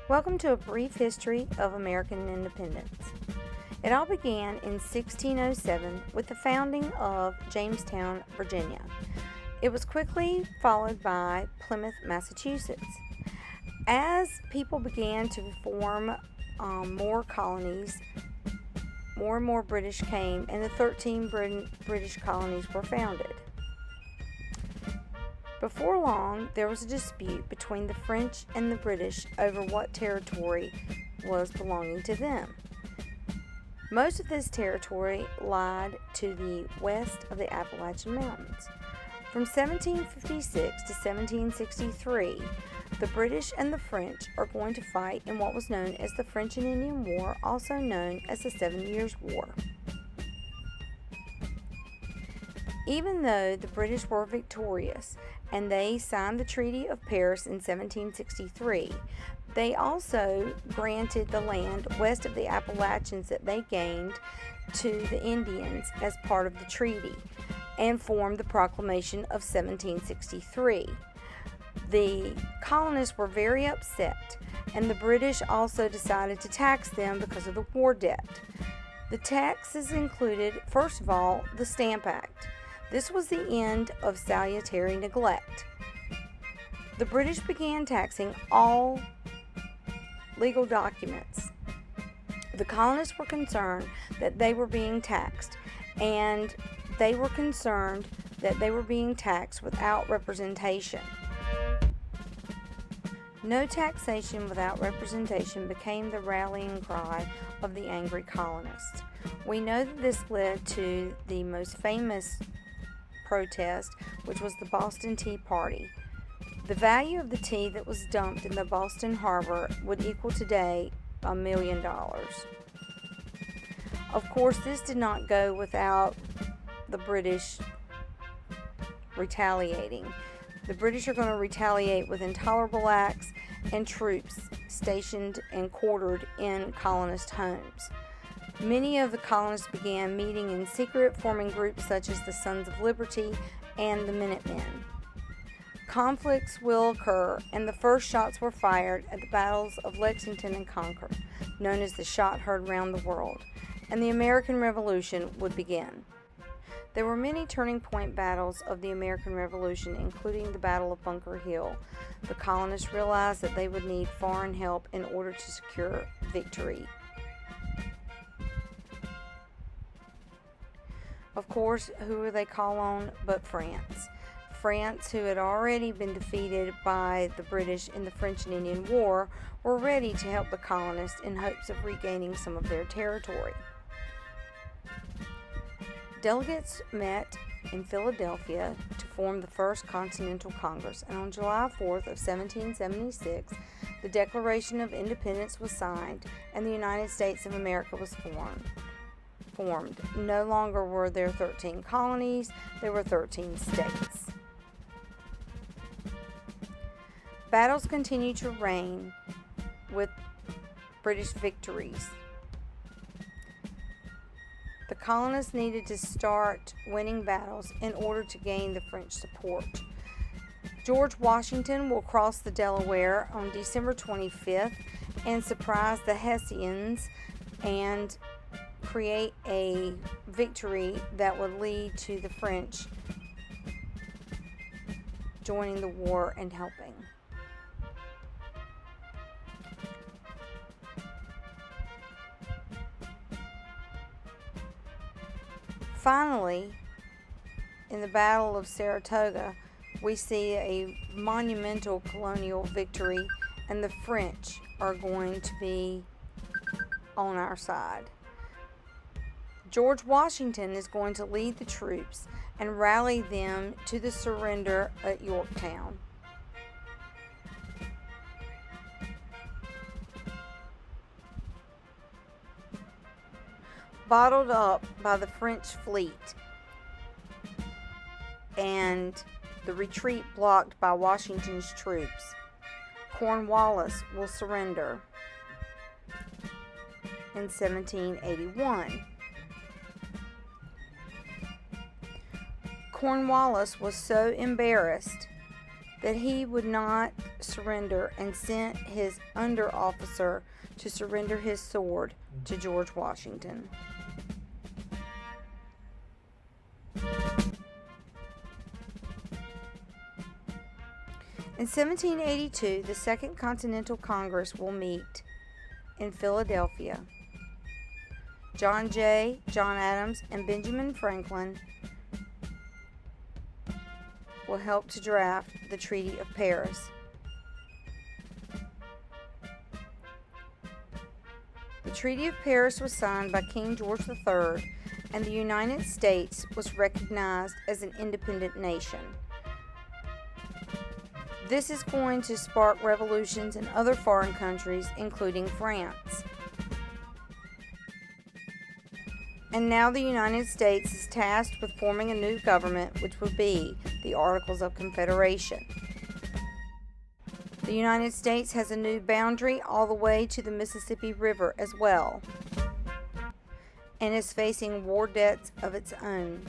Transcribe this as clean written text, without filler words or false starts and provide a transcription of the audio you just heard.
Welcome to a brief history of American independence. It all began in 1607 with the founding of Jamestown, Virginia. It was quickly followed by Plymouth, Massachusetts. As people began to form more colonies, more and more British came, and the 13 British colonies were founded. Before long, there was a dispute between the French and the British over what territory was belonging to them. Most of this territory lied to the west of the Appalachian Mountains. From 1756 to 1763, the British and the French are going to fight in what was known as the French and Indian War, also known as the 7 Years' War. Even though the British were victorious and they signed the Treaty of Paris in 1763, they also granted the land west of the Appalachians that they gained to the Indians as part of the treaty and formed the Proclamation of 1763. The colonists were very upset, and the British also decided to tax them because of the war debt. The taxes included, first of all, the Stamp Act. This was the end of salutary neglect. The British began taxing all legal documents. The colonists were concerned that they were being taxed, and they were concerned that they were being taxed without representation. No taxation without representation became the rallying cry of the angry colonists. We know that this led to the most famous protest, which was the Boston Tea Party. The value of the tea that was dumped in the Boston Harbor would equal today $1 million. Of course, this did not go without the British retaliating. The British are going to retaliate with intolerable acts and troops stationed and quartered in colonist homes. Many of the colonists began meeting in secret, forming groups such as the Sons of Liberty and the Minutemen. Conflicts will occur, and the first shots were fired at the battles of Lexington and Concord, known as the Shot Heard Round the World, and the American Revolution would begin. There were many turning point battles of the American Revolution, including the Battle of Bunker Hill. The colonists realized that they would need foreign help in order to secure victory. Of course, who would they call on but France? France, who had already been defeated by the British in the French and Indian War, were ready to help the colonists in hopes of regaining some of their territory. Delegates met in Philadelphia to form the First Continental Congress, and on July 4th of 1776, the Declaration of Independence was signed, and the United States of America was formed. No longer were there 13 colonies, there were 13 states. Battles continued to reign with British victories. The colonists needed to start winning battles in order to gain the French support. George Washington will cross the Delaware on December 25th and surprise the Hessians and create a victory that would lead to the French joining the war and helping. Finally, in the Battle of Saratoga, we see a monumental colonial victory, and the French are going to be on our side. George Washington is going to lead the troops and rally them to the surrender at Yorktown. Bottled up by the French fleet and the retreat blocked by Washington's troops, Cornwallis will surrender in 1781. Cornwallis was so embarrassed that he would not surrender and sent his under officer to surrender his sword to George Washington. In 1782, the Second Continental Congress will meet in Philadelphia. John Jay, John Adams, and Benjamin Franklin will help to draft the Treaty of Paris. The Treaty of Paris was signed by King George III, and the United States was recognized as an independent nation. This is going to spark revolutions in other foreign countries, including France. And now the United States is tasked with forming a new government, which would be the Articles of Confederation. The United States has a new boundary all the way to the Mississippi River as well, and is facing war debts of its own.